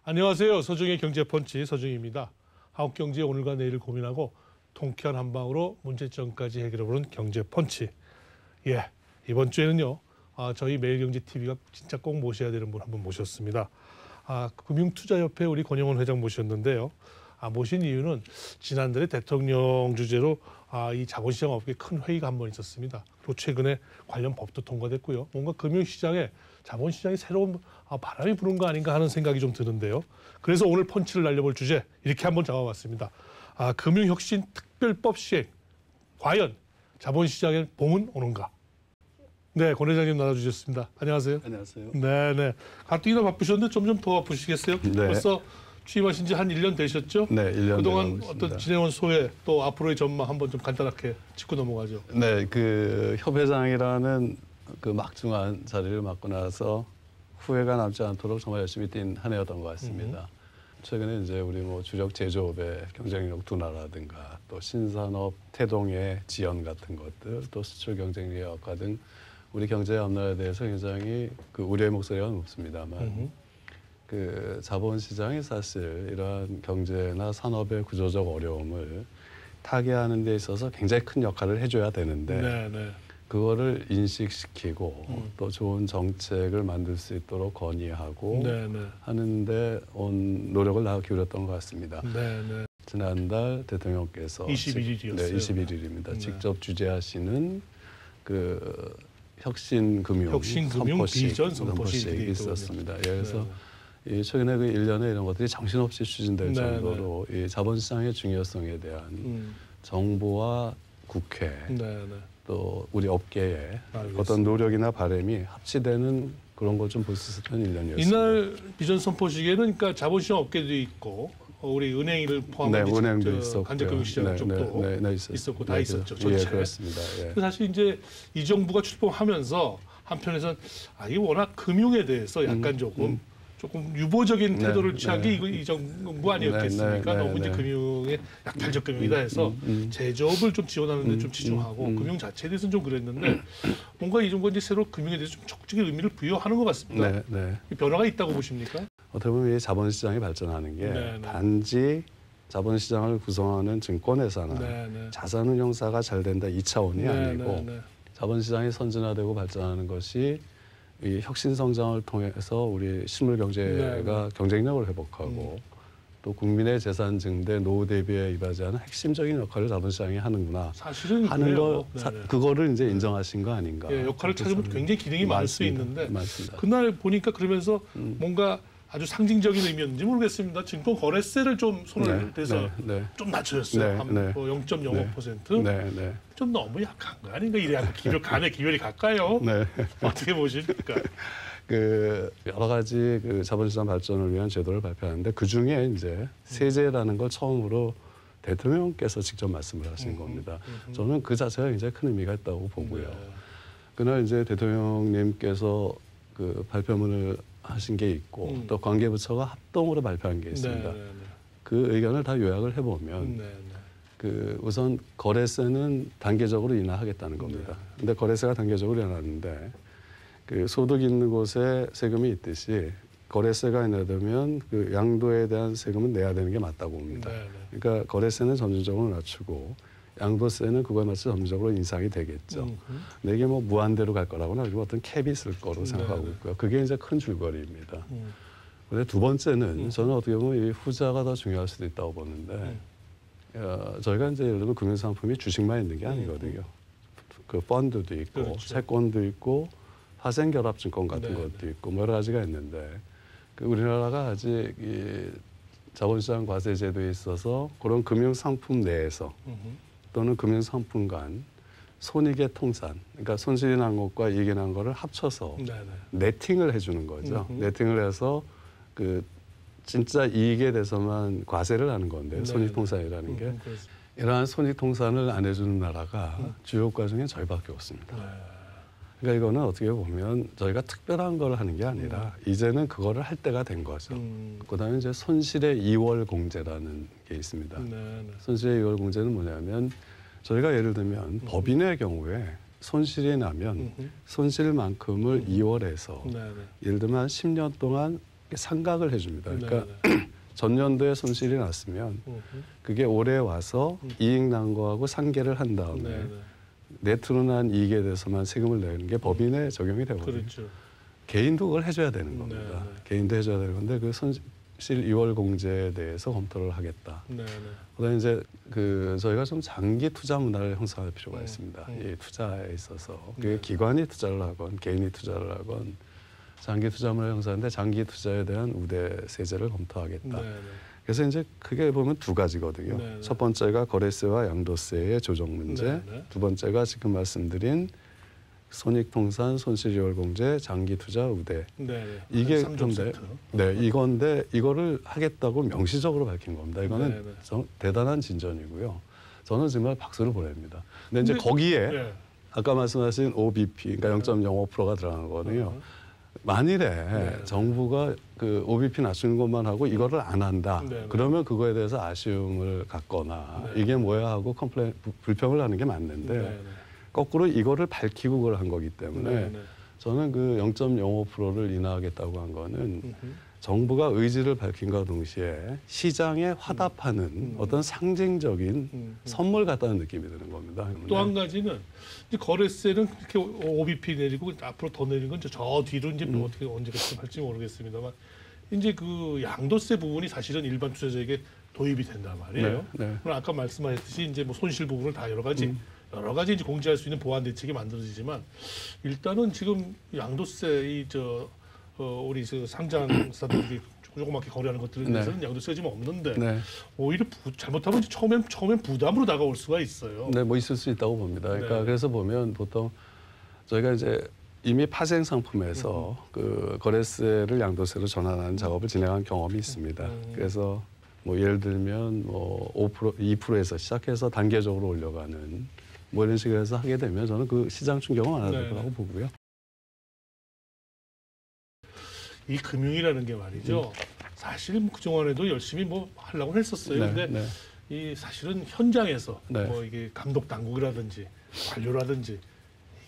안녕하세요. 서중의 경제펀치 서중입니다. 한국 경제의 오늘과 내일을 고민하고 통쾌한 한방으로 문제점까지 해결해보는 경제펀치. 예, 이번 주에는요. 저희 매일경제TV가 진짜 꼭 모셔야 되는 분 한 분 모셨습니다. 금융투자협회 우리 권영원 회장 모셨는데요. 모신 이유는 지난달에 대통령 주재로 이 자본시장 업계 큰 회의가 한 번 있었습니다. 또 최근에 관련 법도 통과됐고요. 뭔가 금융시장에 자본시장에 새로운 바람이 부는 거 아닌가 하는 생각이 좀 드는데요. 그래서 오늘 펀치를 날려볼 주제 이렇게 한번 잡아봤습니다. 금융혁신특별법 시행. 과연 자본시장에 봄은 오는가? 네, 권 회장님 나눠주셨습니다. 안녕하세요. 안녕하세요. 네네. 가뜩이나 바쁘셨는데 점점 더 바쁘시겠어요? 네. 벌써 취임하신 지 한 1년 되셨죠? 네, 1년 그동안 어떤 진행원 소회 또 앞으로의 전망 한번 좀 간단하게 짚고 넘어가죠. 네, 그 협회장이라는 그 막중한 자리를 맡고 나서 후회가 남지 않도록 정말 열심히 뛴 한 해였던 것 같습니다. 최근에 이제 우리 주력 제조업의 경쟁력 둔화라든가 또 신산업 태동의 지연 같은 것들 또 수출 경쟁력 약화 등 우리 경제 앞날에 대해서 굉장히 그 우려의 목소리가 높습니다만 그 자본시장이 사실 이러한 경제나 산업의 구조적 어려움을 타개하는 데 있어서 굉장히 큰 역할을 해줘야 되는데 그거를 인식시키고 또 좋은 정책을 만들 수 있도록 건의하고 하는데 온 노력을 다 기울였던 것 같습니다. 지난달 대통령께서 21일이었어요. 네, 21일입니다. 직접 주재하시는 그 혁신금융 비전 선포식이 있었습니다. 그래서 최근에 그 일련의 이런 것들이 정신없이 추진될 정도로 이 자본시장의 중요성에 대한 정부와 국회 또 우리 업계의 어떤 노력이나 바람이 합치되는 그런 걸 좀 볼 수 있었던 일련이었습니다. 이날 비전 선포식에는 그러니까 자본시장 업계도 있고 우리 은행을 포함한 은행도 있었고 간접금융시장 쪽도 있었고 다 있었죠. 전체. 예, 그렇습니다. 예. 사실 이제 이 정부가 출범하면서 한편에서는 이게 워낙 금융에 대해서 약간 조금 유보적인 태도를 취한 게 이 정부 아니었겠습니까? 너무 이제 금융에 약탈적 금융이다 해서 제조업을 좀 지원하는 데 좀 치중하고 금융 자체에 대해서는 좀 그랬는데 뭔가 이 정부가 이제 새로 금융에 대해서 좀 적극적인 의미를 부여하는 것 같습니다. 변화가 있다고 보십니까? 어떻게 보면 이 자본시장이 발전하는 게 단지 자본시장을 구성하는 증권회사나 자산운용사가 잘 된다 이 차원이 아니고 자본시장이 선진화되고 발전하는 것이 이 혁신 성장을 통해서 우리 실물 경제가 경쟁력을 회복하고 또 국민의 재산 증대, 노후 대비에 이바지하는 핵심적인 역할을 자본시장이 하는구나. 사실은 하는 거 그거를 이제 인정하신 거 아닌가. 역할을 찾으면 굉장히 기능이 많을 수 있는데 맞습니다. 그날 보니까 그러면서 뭔가 아주 상징적인 의미였는지 모르겠습니다. 증권 거래세를 좀 손을 대서 좀 낮춰졌어요. 0.05%. 좀 너무 약한 거 아닌가? 이래 기별이 가까요. 어떻게 보십니까? 그 여러 가지 그 자본시장 발전을 위한 제도를 발표하는데 그 중에 이제 세제라는 걸 처음으로 대통령께서 직접 말씀을 하신 겁니다. 저는 그 자체가 굉장히 큰 의미가 있다고 보고요. 그날 이제 대통령님께서 그 발표문을 하신 게 있고 또 관계부처가 합동으로 발표한 게 있습니다. 그 의견을 다 요약을 해보면 그 우선 거래세는 단계적으로 인하하겠다는 겁니다. 근데 거래세가 단계적으로 인하하는데 그 소득 있는 곳에 세금이 있듯이 거래세가 인하되면 그 양도에 대한 세금은 내야 되는 게 맞다고 봅니다. 그러니까 거래세는 점진적으로 낮추고 양도세는 그거에 맞춰 점진적으로 인상이 되겠죠. 근데 이게 무한대로 갈 거라고는 아니고 어떤 캡이 있을 거로 생각하고 있고요. 그게 이제 큰 줄거리입니다. 그런데 두 번째는 저는 어떻게 보면 이 후자가 더 중요할 수도 있다고 보는데 저희가 이제 예를 들면 금융상품이 주식만 있는 게 아니거든요. 그 펀드도 있고 채권도 있고 화생결합증권 같은 것도 있고 여러 가지가 있는데 그 우리나라가 아직 이 자본시장 과세 제도에 있어서 그런 금융상품 내에서 또는 금융상품 간 손익의 통산, 그러니까 손실이 난 것과 이익이 난 거를 합쳐서 네팅을 해주는 거죠. 네팅을 해서 그 진짜 이익에 대해서만 과세를 하는 건데 손익통산이라는 게 이러한 손익통산을 안 해주는 나라가 주요 국가 중에 저희밖에 없습니다. 그러니까 이거는 어떻게 보면 저희가 특별한 걸 하는 게 아니라 이제는 그거를 할 때가 된 거죠. 그다음에 이제 손실의 2월 공제라는 게 있습니다. 손실의 2월 공제는 뭐냐면 저희가 예를 들면 법인의 경우에 손실이 나면 손실만큼을 2월에서 예를 들면 한 10년 동안 상각을 해줍니다. 그러니까 전년도에 손실이 났으면 그게 올해 와서 이익 난 거하고 상계를 한 다음에 네트로 난 이익에 대해서만 세금을 내는 게 법인에 적용이 되거든요. 그렇죠. 개인도 그걸 해줘야 되는 겁니다. 개인도 해줘야 되는 건데 그 손실 2월 공제에 대해서 검토를 하겠다. 그다음에 이제 저희가 좀 장기 투자 문화를 형성할 필요가 있습니다. 이 투자에 있어서 그게 기관이 투자를 하건 개인이 투자를 하건 장기 투자 문화를 형성하는데 장기 투자에 대한 우대 세제를 검토하겠다. 그래서 이제 크게 보면 두 가지거든요. 첫 번째가 거래세와 양도세의 조정 문제, 두 번째가 지금 말씀드린 손익통산, 손실이월공제, 장기투자 우대. 이게 그런데 이건데 이거를 하겠다고 명시적으로 밝힌 겁니다. 이거는 대단한 진전이고요. 저는 정말 박수를 보냅니다. 근데 이제 거기에 아까 말씀하신 OBP, 그러니까 0.05%가 들어간 거거든요. 만일에 정부가 그 OBP 낮추는 것만 하고 이거를 안 한다. 그러면 그거에 대해서 아쉬움을 갖거나 이게 뭐야 하고 불평을 하는 게 맞는데 거꾸로 이거를 밝히고 그걸 한 거기 때문에 저는 그 0.05%를 인하하겠다고 한 거는 정부가 의지를 밝힌과 동시에 시장에 화답하는 어떤 상징적인 선물 같다는 느낌이 드는 겁니다. 또 한 가지는 이제 거래세는 이렇게 OBP 내리고 앞으로 더 내리는 건 저 뒤로 이제 어떻게 언제까지 할지 모르겠습니다만 이제 그 양도세 부분이 사실은 일반 투자자에게 도입이 된단 말이에요. 그럼 아까 말씀하셨듯이 이제 뭐 손실 부분을 다 여러 가지 이제 공제할 수 있는 보완 대책이 만들어지지만 일단은 지금 양도세 우리 상장사들이 조그맣게 거래하는 것들에 대해서는 양도세가 지금 없는데 오히려 잘못하면 처음엔 부담으로 다가올 수가 있어요. 네, 뭐 있을 수 있다고 봅니다. 그러니까 그래서 보면 보통 저희가 이제 이미 파생 상품에서 그 거래세를 양도세로 전환하는 작업을 진행한 경험이 있습니다. 그래서 뭐 예를 들면 뭐 5%, 2%에서 시작해서 단계적으로 올려가는 뭐 이런 식으로 해서 하게 되면 저는 그 시장 충격은 안 할 거라고 보고요. 이 금융이라는 게 말이죠. 사실 그동안에도 열심히 뭐 하려고 했었어요. 근데 이 사실은 현장에서 뭐 이게 감독 당국이라든지 관료라든지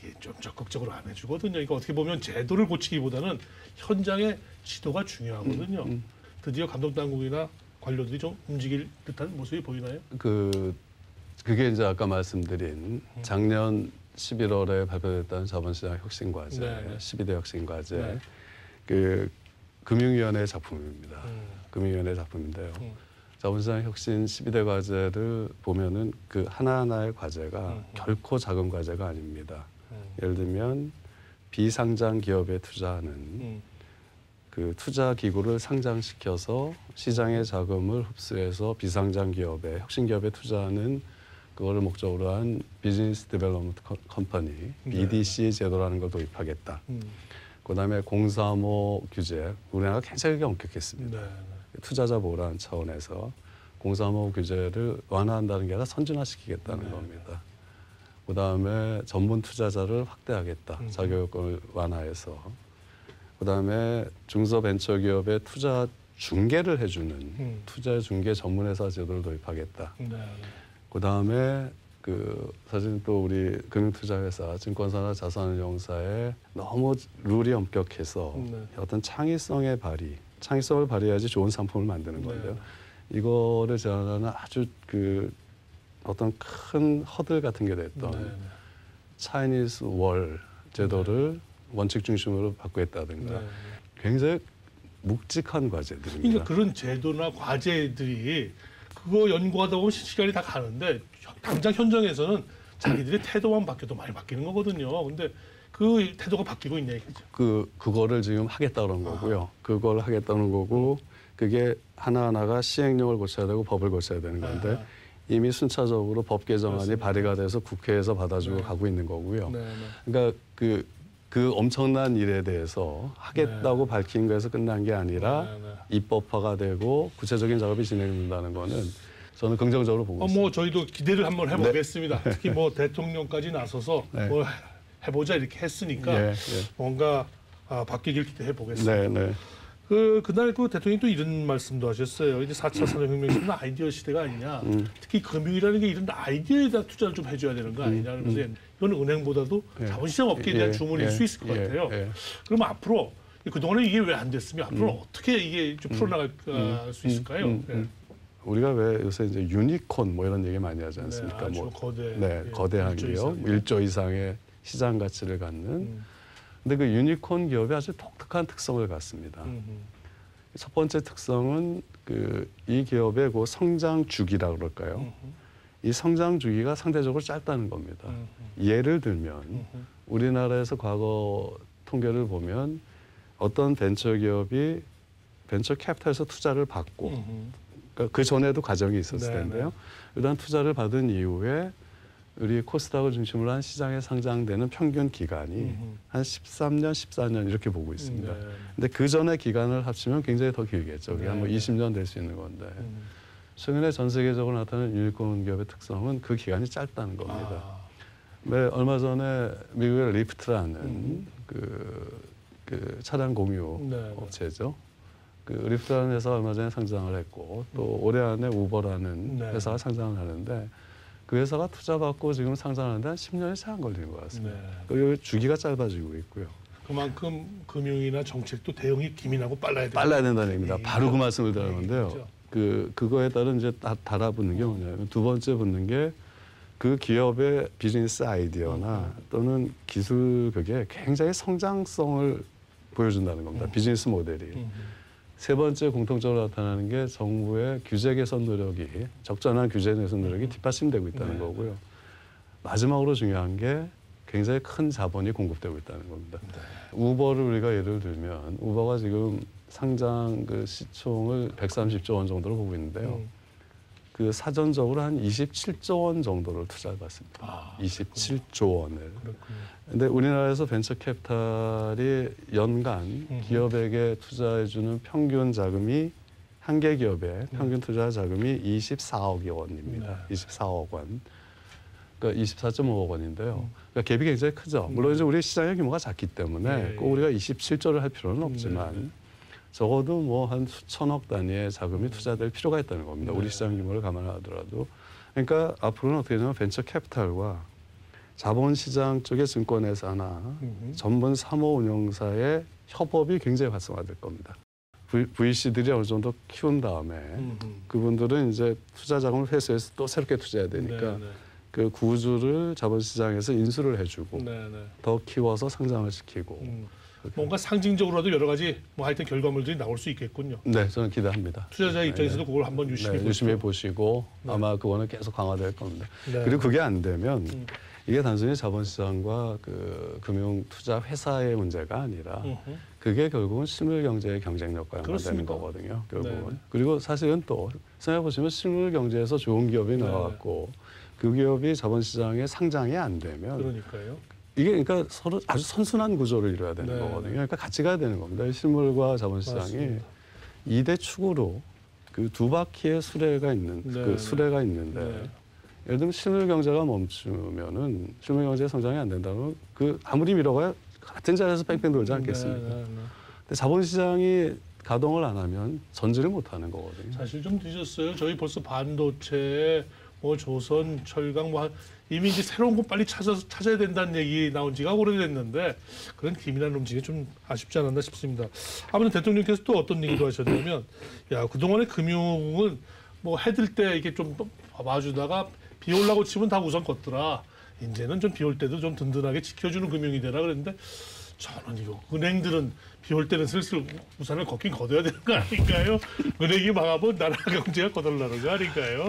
이게 좀 적극적으로 안 해주거든요. 그러니까 어떻게 보면 제도를 고치기보다는 현장의 지도가 중요하거든요. 드디어 감독 당국이나 관료들이 좀 움직일 듯한 모습이 보이나요? 그게 이제 아까 말씀드린 작년 11월에 발표됐던 자본시장 혁신과제, 12대 혁신과제, 그 금융위원회 작품입니다. 금융위원회 작품인데요. 자본시장 혁신 12대 과제를 보면은 그 하나하나의 과제가 결코 작은 과제가 아닙니다. 예를 들면 비상장 기업에 투자하는 그 투자 기구를 상장시켜서 시장의 자금을 흡수해서 비상장 기업에 혁신 기업에 투자하는 그거를 목적으로 한 비즈니스 디벨롭먼트 컴퍼니 BDC 제도라는 걸 도입하겠다. 그다음에 035 규제, 우리나라가 굉장히 엄격했습니다. 투자자 보호라는 차원에서 035 규제를 완화한다는 게 아니라 선진화시키겠다는 겁니다. 그다음에 전문 투자자를 확대하겠다. 자격요건을 완화해서. 그다음에 중소벤처기업의 투자 중개를 해주는 투자 중개 전문회사 제도를 도입하겠다. 그다음에 사실 또 우리 금융투자회사, 증권사나 자산운용사에 너무 룰이 엄격해서 어떤 창의성을 발휘해야지 좋은 상품을 만드는 건데요. 이거를 제안하는 아주 어떤 큰 허들 같은 게 됐던 차이니스 월 제도를 원칙 중심으로 바꾸겠다든가 굉장히 묵직한 과제들입니다. 그러니까 그런 제도나 과제들이 그거 연구하다 보면 시간이 다 가는데 당장 현장에서는 자기들의 태도만 바뀌어도 많이 바뀌는 거거든요. 근데 그 태도가 바뀌고 있냐 이거죠. 그거를 지금 하겠다는 거고요. 그걸 하겠다는 거고 그게 하나하나가 시행령을 고쳐야 되고 법을 고쳐야 되는 건데 이미 순차적으로 법 개정안이 발의가 돼서 국회에서 받아주고 가고 있는 거고요. 그러니까 그 엄청난 일에 대해서 하겠다고 밝힌 거에서 끝난 게 아니라 입법화가 되고 구체적인 작업이 진행된다는 거는 저는 긍정적으로 보고 있습니다. 뭐 저희도 기대를 한번 해보겠습니다. 특히 뭐 대통령까지 나서서 뭐 해보자 이렇게 했으니까 뭔가 바뀌길 기대해 보겠습니다. 그날 그 대통령이 또 이런 말씀도 하셨어요. 이제 4차 산업혁명 시대는 아이디어 시대가 아니냐. 특히 금융이라는 게 이런 아이디어에다 투자를 좀 해줘야 되는 거 아니냐. 그러면서 이건 은행보다도 자본시장 업계에 대한 주문일 수 있을 것 같아요. 그럼 앞으로 그동안에 이게 왜 안 됐으면 앞으로 어떻게 이게 좀 풀어나갈 수 있을까요? 우리가 왜 요새 이제 유니콘 뭐 이런 얘기 많이 하지 않습니까? 아주 뭐 거대, 거대한 1조 기업, 이상의. 1조 이상의 시장 가치를 갖는. 근데 그 유니콘 기업이 아주 독특한 특성을 갖습니다. 첫 번째 특성은 이 기업의 그 성장 주기라 그럴까요? 이 성장 주기가 상대적으로 짧다는 겁니다. 예를 들면 우리나라에서 과거 통계를 보면 어떤 벤처 기업이 벤처 캐피탈에서 투자를 받고 그러니까 그 전에도 과정이 있었을 텐데요. 일단 투자를 받은 이후에 우리 코스닥을 중심으로 한 시장에 상장되는 평균 기간이 한 13년, 14년 이렇게 보고 있습니다. 근데 그 전에 기간을 합치면 굉장히 더 길겠죠. 그게 한 뭐 20년 될 수 있는 건데 최근에 전 세계적으로 나타나는 유니콘 기업의 특성은 그 기간이 짧다는 겁니다. 얼마 전에 미국의 리프트라는 그 차량 공유 업체죠. 그 리프트라는 회사가 얼마 전에 상장을 했고 또 올해 안에 우버라는 회사가 상장을 하는데 그 회사가 투자받고 지금 상장하는데 한 10년이 채 안 걸리는 것 같습니다. 그리고 주기가 짧아지고 있고요. 그만큼 금융이나 정책도 대응이 기민하고 빨라야 된다는 얘기입니다. 바로 그 말씀을 드렸는데요. 그거에 따른 이제 달아붙는 게 뭐냐면 두 번째 붙는 게 그 기업의 비즈니스 아이디어나 또는 기술 그게 굉장히 성장성을 보여준다는 겁니다. 비즈니스 모델이. 세 번째 공통적으로 나타나는 게 정부의 규제 개선 노력이 적절한 규제 개선 노력이 뒷받침되고 있다는 거고요. 마지막으로 중요한 게 굉장히 큰 자본이 공급되고 있다는 겁니다. 우버를 우리가 예를 들면 우버가 지금 상장 그 시총을 130조 원 정도로 보고 있는데요. 그 사전적으로 한 27조 원 정도를 투자를 받습니다. 27조 원을. 그런데 우리나라에서 벤처 캐피탈이 연간 기업에게 투자해주는 평균 자금이 한 개 기업의 평균 투자 자금이 24억 원입니다. 24억 원. 그러니까 24.5억 원인데요. 그러니까 갭이 굉장히 크죠. 물론 이제 우리 시장의 규모가 작기 때문에 꼭 우리가 27조를 할 필요는 없지만 적어도 뭐 한 수천억 단위의 자금이 투자될 필요가 있다는 겁니다. 우리 시장 규모를 감안하더라도. 그러니까 앞으로는 어떻게 되냐면 벤처 캐피탈과 자본시장 쪽의 증권회사나 전문 사모 운용사의 협업이 굉장히 활성화될 겁니다. VC들이 어느 정도 키운 다음에 그분들은 이제 투자 자금을 회수해서 또 새롭게 투자해야 되니까 그 구주를 자본시장에서 인수를 해주고 더 키워서 상장을 시키고 뭔가 상징적으로라도 여러 가지 뭐 하여튼 결과물들이 나올 수 있겠군요. 네, 저는 기대합니다. 투자자 입장에서도 그걸 한번 유심히 보시고 아마 그거는 계속 강화될 겁니다. 그리고 그게 안 되면 이게 단순히 자본시장과 그 금융투자회사의 문제가 아니라 그게 결국은 실물경제의 경쟁력과 연관되는 거거든요. 결국은. 그리고 사실은 또 생각해보시면 실물경제에서 좋은 기업이 나왔고 그 기업이 자본시장에 상장이 안 되면 이게 그러니까 서로 아주 선순환 구조를 이뤄야 되는 거거든요. 그러니까 같이 가야 되는 겁니다. 실물과 자본시장이 2대 축으로 그 두 바퀴의 수레가 있는 그 수레가 있는데 예를 들면 실물 경제가 멈추면은 실물 경제 성장이 안 된다면 그 아무리 밀어봐야 같은 자리에서 뺑뺑 돌지 않겠습니까? 근데 자본시장이 가동을 안 하면 전지를 못 하는 거거든요. 사실 좀 늦었어요. 저희 벌써 반도체, 뭐 조선, 철강 뭐 이미 이제 새로운 거 빨리 찾아야 된다는 얘기 나온 지가 오래됐는데 그런 기민한 움직임이 좀 아쉽지 않았나 싶습니다. 아무튼 대통령께서 또 어떤 얘기도 하셨냐면 야 그동안의 금융은 뭐 해들 때 이렇게 좀 봐주다가 비 올라고 치면 다 우선 걷더라. 이제는 좀 비 올 때도 좀 든든하게 지켜주는 금융이 되라 그랬는데 저는 이거 은행들은 비 올 때는 슬슬 우산을 걷긴 걷어야 되는 거 아닌가요? 은행이 망하면 나라 경제가 거덜나는 거 아닌가요?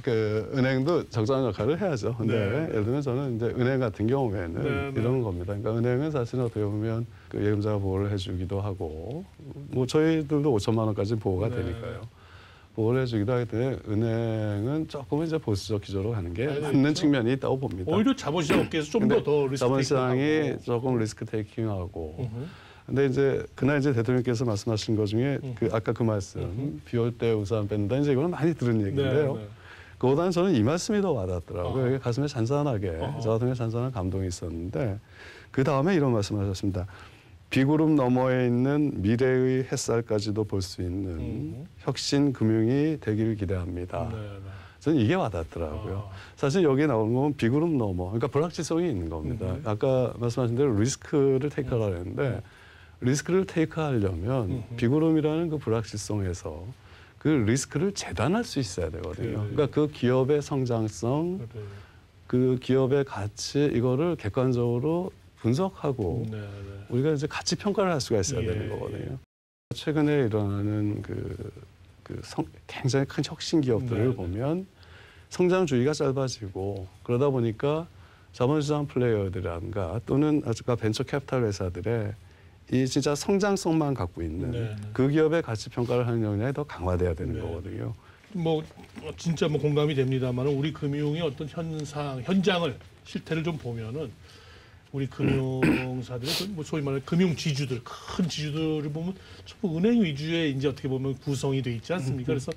그 은행도 적절한 역할을 해야죠. 근데 예를 들면 저는 이제 은행 같은 경우에는 이런 겁니다. 그러니까 은행은 사실은 어떻게 보면 그 예금자 보호를 해주기도 하고 뭐 저희들도 5천만 원까지 보호가 되니까요. 보호를 해주기도 하기 때문에 은행은 조금 이제 보수적 기조로 가는 게 맞는 측면이 있다고 봅니다. 오히려 자본시장 업계에서 좀 더 리스크 자본시장이 조금 리스크 테이킹하고. 근데 이제 그날 이제 대통령께서 말씀하신 것 중에 그 아까 그 말씀 비 올 때 우산 뺀다 이제 이거는 많이 들은 얘기인데요. 그보다는 저는 이 말씀이 더 와닿더라고요. 가슴에 잔잔하게 저 같은 경우에 잔잔한 감동이 있었는데 그 다음에 이런 말씀하셨습니다. 비구름 너머에 있는 미래의 햇살까지도 볼 수 있는 혁신 금융이 되기를 기대합니다. 저는 이게 와닿더라고요. 사실 여기에 나오는 건 비구름 너머, 그러니까 불확실성이 있는 겁니다. 아까 말씀하신 대로 리스크를 테이크하라 했는데 리스크를 테이크하려면 비구름이라는 그 불확실성에서 그 리스크를 재단할 수 있어야 되거든요. 네. 그러니까 그 기업의 성장성, 네. 그 기업의 가치 이거를 객관적으로 분석하고 네. 네. 우리가 이제 가치 평가를 할 수가 있어야 예. 되는 거거든요. 최근에 일어나는 굉장히 큰 혁신 기업들을 네. 보면 성장주의가 짧아지고 그러다 보니까 자본시장 플레이어들이란가 또는 아까 벤처 캐피탈 회사들의 이 진짜 성장성만 갖고 있는 네. 그 기업의 가치 평가를 하는 역량이 더 강화돼야 되는 네. 거거든요. 뭐 진짜 뭐 공감이 됩니다만 우리 금융의 어떤 현장을 실태를 좀 보면은 우리 금융사들의 뭐 소위 말하는 금융 지주들 큰 지주들을 보면 전부 은행 위주의 이제 어떻게 보면 구성이 돼 있지 않습니까? 그래서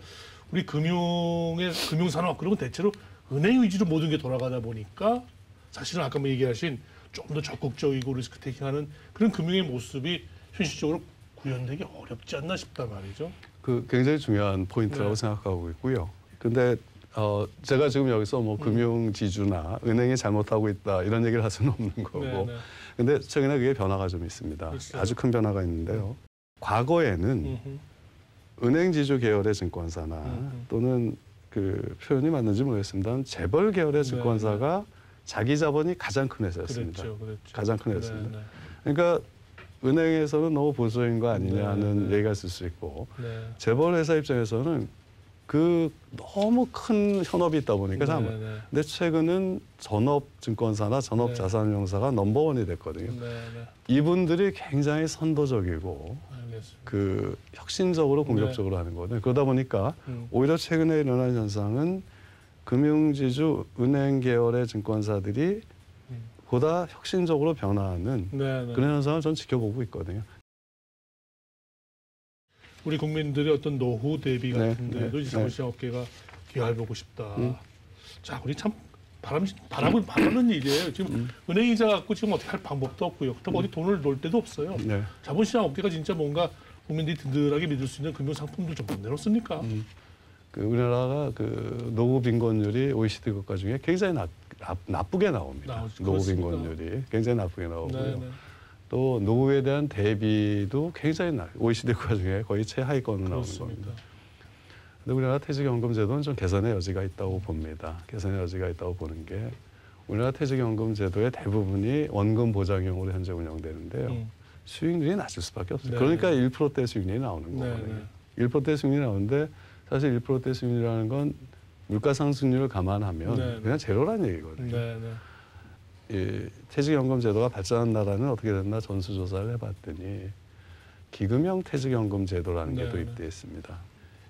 우리 금융산업 그러면 대체로 은행 위주로 모든 게 돌아가다 보니까 사실은 아까 뭐 얘기하신 좀 더 적극적이고 리스크 테이킹하는 그런 금융의 모습이 현실적으로 구현되기 어렵지 않나 싶단 말이죠. 그 굉장히 중요한 포인트라고 네. 생각하고 있고요. 근데 제가 지금 여기서 뭐 금융 지주나 은행이 잘못하고 있다 이런 얘기를 할 수는 없는 거고. 네, 네. 근데 최근에 그게 변화가 좀 있습니다. 글쎄요. 아주 큰 변화가 있는데요. 과거에는 은행 지주 계열의 증권사나 또는 그 표현이 맞는지 모르겠습니다. 재벌 계열의 증권사가 자기 자본이 가장 큰 회사였습니다. 그렇죠. 가장 큰 회사였습니다. 네, 그러니까 은행에서는 너무 보수적인 거 아니냐는 네. 얘기가 있을 수 있고 네. 재벌 회사 입장에서는 그 너무 큰 현업이 있다 보니까 네, 참. 네. 근데 최근은 전업 증권사나 전업 네. 자산운용사가 넘버원이 됐거든요. 네, 네. 이분들이 굉장히 선도적이고 알겠습니다. 그 혁신적으로 공격적으로 하는 거거든요. 그러다 보니까 음. 오히려 최근에 일어난 현상은 금융지주 은행 계열의 증권사들이 보다 혁신적으로 변화하는 네, 네. 그런 현상을 전 지켜보고 있거든요. 우리 국민들의 어떤 노후 대비 네, 같은 데도 네, 이제 자본시장 업계가 기여해보고 싶다. 음. 자, 우리 참 바라는 일이에요. 지금 은행이자 갖고 지금 어떻게 할 방법도 없고요. 그렇다고 어디 돈을 놓을 데도 없어요. 네. 자본시장 업계가 진짜 뭔가 국민들이 든든하게 믿을 수 있는 금융 상품들 좀 못 내놓습니까? 그 우리나라가 그 노후 빈곤율이 OECD 국가 중에 굉장히 나쁘게 나옵니다. 노후 그렇습니까? 빈곤율이 굉장히 나쁘게 나오고요. 네, 네. 또 노후에 대한 대비도 굉장히 OECD 국가 중에 거의 최하위권으로 나오는 그렇습니다. 겁니다. 근데 우리나라 퇴직연금 제도는 좀 개선의 여지가 있다고 봅니다. 개선의 여지가 있다고 보는 게 우리나라 퇴직연금 제도의 대부분이 원금 보장형으로 현재 운영되는데요. 수익률이 낮을 수밖에 없어요. 네. 그러니까 1%대 수익률이 나오는 네, 거거든요. 1%대 수익률이 나오는데 사실 1%대 수익률이라는 건 물가 상승률을 감안하면 네. 그냥 제로란 얘기거든요. 네, 네. 이 퇴직연금 제도가 발전한 나라는 어떻게 됐나 전수조사를 해봤더니 기금형 퇴직연금 제도라는 게 네, 도입되어 있습니다.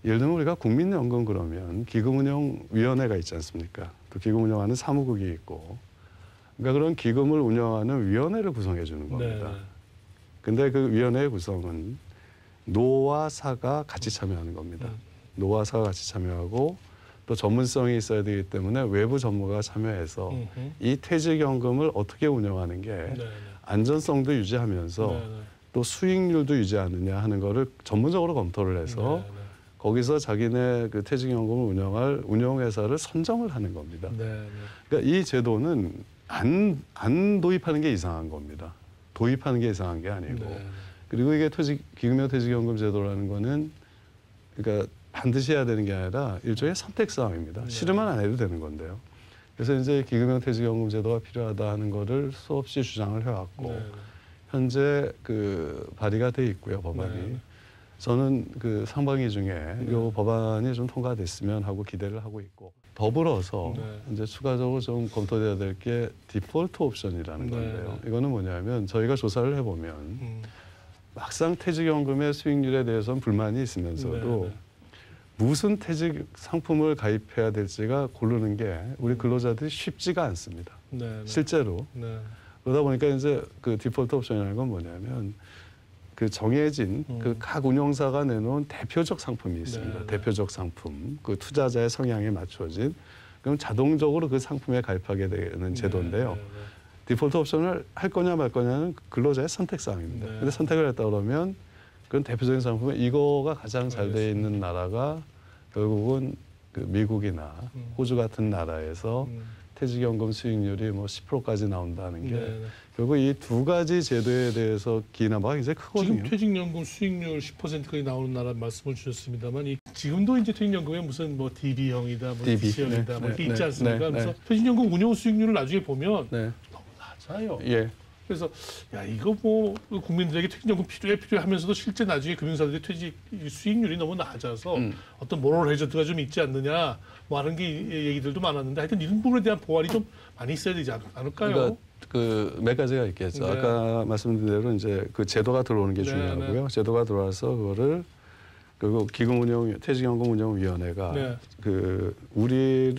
예를 들면 우리가 국민연금 그러면 기금운용위원회가 있지 않습니까? 또 기금운용하는 사무국이 있고 그러니까 그런 기금을 운영하는 위원회를 구성해 주는 겁니다. 네, 네. 근데 그 위원회의 구성은 노와 사가 같이 참여하는 겁니다. 노와 사가 같이 참여하고 또 전문성이 있어야 되기 때문에 외부 전문가가 참여해서 이 퇴직연금을 어떻게 운영하는 게 네, 네. 안전성도 유지하면서 네, 네. 또 수익률도 유지하느냐 하는 거를 전문적으로 검토를 해서 네, 네. 거기서 자기네 그 퇴직연금을 운영할 운영회사를 선정을 하는 겁니다. 네, 네. 그러니까 이 제도는 안 도입하는 게 이상한 겁니다. 도입하는 게 이상한 게 아니고 네. 그리고 이게 기금형 퇴직연금 제도라는 거는 그러니까 반드시 해야 되는 게 아니라 일종의 선택 사항입니다. 싫으면 안 해도 되는 건데요. 그래서 이제 기금형 퇴직연금 제도가 필요하다 하는 거를 수없이 주장을 해왔고 네, 네. 현재 그 발의가 돼 있고요, 법안이. 네. 저는 그 상반기 중에 이 법안이 좀 통과됐으면 하고 기대를 하고 있고 더불어서 네. 이제 추가적으로 좀 검토돼야 될 게 디폴트 옵션이라는 네, 건데요. 네. 이거는 뭐냐면 저희가 조사를 해보면 막상 퇴직연금의 수익률에 대해서는 불만이 있으면서도 네, 네. 무슨 퇴직 상품을 가입해야 될지가 고르는 게 우리 근로자들이 쉽지가 않습니다. 네, 네. 실제로. 네. 그러다 보니까 이제 그 디폴트 옵션이라는 건 뭐냐면 그 정해진 그 각 운용사가 내놓은 대표적 상품이 있습니다. 네, 네. 대표적 상품. 그 투자자의 성향에 맞춰진. 그럼 자동적으로 그 상품에 가입하게 되는 제도인데요. 네, 네, 네. 디폴트 옵션을 할 거냐 말 거냐는 근로자의 선택 사항입니다. 네. 근데 선택을 했다 그러면 그런 대표적인 상품은 이거가 가장 잘 돼 있는 나라가 결국은 그 미국이나 호주 같은 나라에서 퇴직연금 수익률이 뭐 10%까지 나온다는 게 네. 결국 이 두 가지 제도에 대해서 기인한 바가 굉장히 크거든요. 지금 퇴직연금 수익률 10%까지 나오는 나라 말씀을 주셨습니다.만 지금도 이제 퇴직연금에 무슨 뭐 DB형이다, 뭐 DB, DC형이다, 뭐 이렇게 있지 않습니까? 네, 그래서 퇴직연금 운용 수익률을 나중에 보면 네. 너무 낮아요. 예. 그래서 야 이거 뭐 국민들에게 퇴직연금 필요하면서도 실제 나중에 금융사들의 퇴직 수익률이 너무 낮아서 어떤 모럴 해저드가 좀 있지 않느냐 뭐 하는 게 얘기들도 많았는데 하여튼 이런 부분에 대한 보완이 좀 많이 있어야 되지 않을까요? 그러니까 그 몇 가지가 있겠죠. 네. 아까 말씀드린 대로 이제 그 제도가 들어오는 게 네, 중요하고요. 제도가 들어와서 그거를 그리고 퇴직연금운용위원회가 네. 그 우리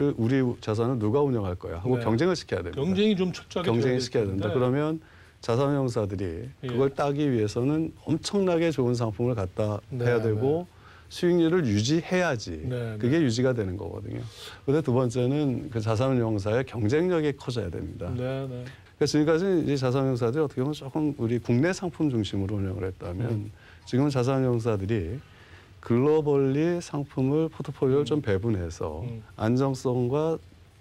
자산을 누가 운영할 거야 하고 네. 경쟁을 시켜야 됩니다. 경쟁이 좀 철저하게 경쟁을 돼야 시켜야 된다. 되는데. 그러면 자산운용사들이 그걸 따기 위해서는 엄청나게 좋은 상품을 갖다 네, 해야 되고 수익률을 유지해야지 네, 그게 유지가 되는 거거든요. 그런데 두 번째는 그 자산운용사의 경쟁력이 커져야 됩니다. 네, 네. 그래서 지금까지 이 자산운용사들이 어떻게 보면 조금 우리 국내 상품 중심으로 운영을 했다면 지금은 자산운용사들이 글로벌리 상품을 포트폴리오를 좀 배분해서 안정성과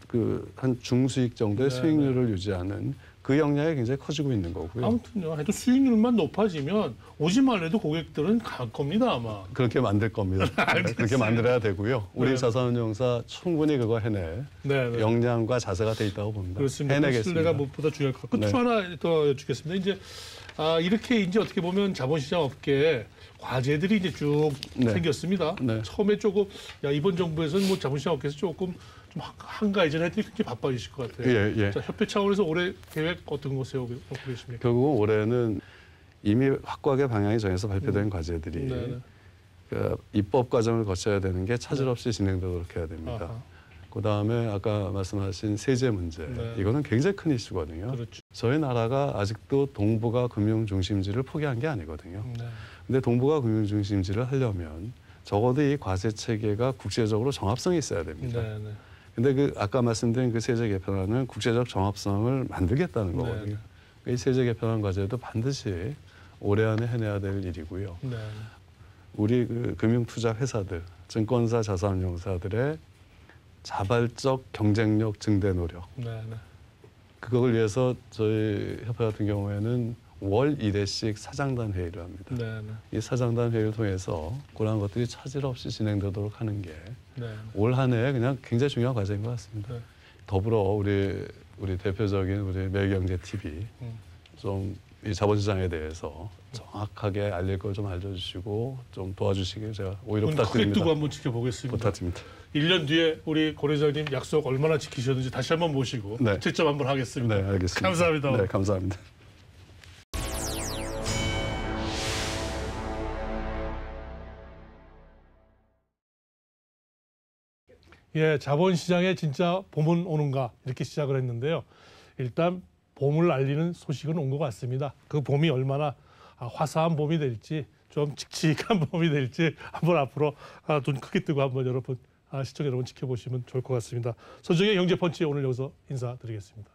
그 한 중수익 정도의 네, 수익률을 유지하는 그 역량이 굉장히 커지고 있는 거고요. 아무튼요. 하여튼 수익률만 높아지면 오지 말래도 고객들은 갈 겁니다 아마. 그렇게 만들 겁니다. 그렇게 만들어야 되고요. 우리 네. 자산운용사 충분히 그거 해낼 네, 네. 역량과 자세가 돼 있다고 봅니다. 그렇습니다. 해내겠습니다. 신뢰가 무엇보다 중요할 것 같고 네. 또 하나 더 여쭙겠습니다. 이제 이렇게 이제 어떻게 보면 자본시장 업계에 과제들이 이제 쭉 네. 생겼습니다. 네. 처음에 조금 이번 정부에서는 뭐 자본시장 업계에서 조금 좀 한가해진 애들이 굉장히 바빠지실 것 같아요. 예, 예. 자, 협회 차원에서 올해 계획 어떤 거 세우고 계십니까? 결국은 올해는 이미 확고하게 방향이 정해서 발표된 과제들이 네. 그 입법 과정을 거쳐야 되는 게 차질 없이 진행되도록 해야 됩니다. 아하. 그다음에 아까 말씀하신 세제 문제 네. 이거는 굉장히 큰 이슈거든요. 그렇죠. 저희 나라가 아직도 동북아 금융 중심지를 포기한 게 아니거든요. 네. 근데 동북아 금융 중심지를 하려면 적어도 이 과세 체계가 국제적으로 정합성이 있어야 됩니다. 네, 네. 근데 그 아까 말씀드린 그 세제 개편안은 국제적 정합성을 만들겠다는 거거든요. 이 세제 개편안 과제도 반드시 올해 안에 해내야 될 일이고요. 네. 우리 그 금융투자 회사들, 증권사, 자산운용사들의 자발적 경쟁력 증대 노력. 네, 네. 그걸 위해서 저희 협회 같은 경우에는 월 1회씩 사장단 회의를 합니다. 네, 네. 이 사장단 회의를 통해서 그러한 것들이 차질 없이 진행되도록 하는 게 올 네. 한 해 그냥 굉장히 중요한 과제인 것 같습니다. 네. 더불어 우리 대표적인 우리 매일경제 TV 좀 이 자본시장에 대해서 정확하게 알릴 걸 좀 알려주시고 좀 도와주시길 제가 오히려 눈 크게 부탁드립니다. 뜨고 한번 지켜보겠습니다. 부탁드립니다. 1년 뒤에 우리 고 회장님 약속 얼마나 지키셨는지 다시 한번 모시고 네. 채점 한번 하겠습니다. 네, 알겠습니다. 감사합니다. 네, 감사합니다. 예, 자본시장에 진짜 봄은 오는가 이렇게 시작을 했는데요. 일단 봄을 알리는 소식은 온 것 같습니다. 그 봄이 얼마나 화사한 봄이 될지 좀 칙칙한 봄이 될지 한번 앞으로 눈 크게 뜨고 한번 여러분 시청자 여러분 지켜보시면 좋을 것 같습니다. 서정의 경제펀치 오늘 여기서 인사드리겠습니다.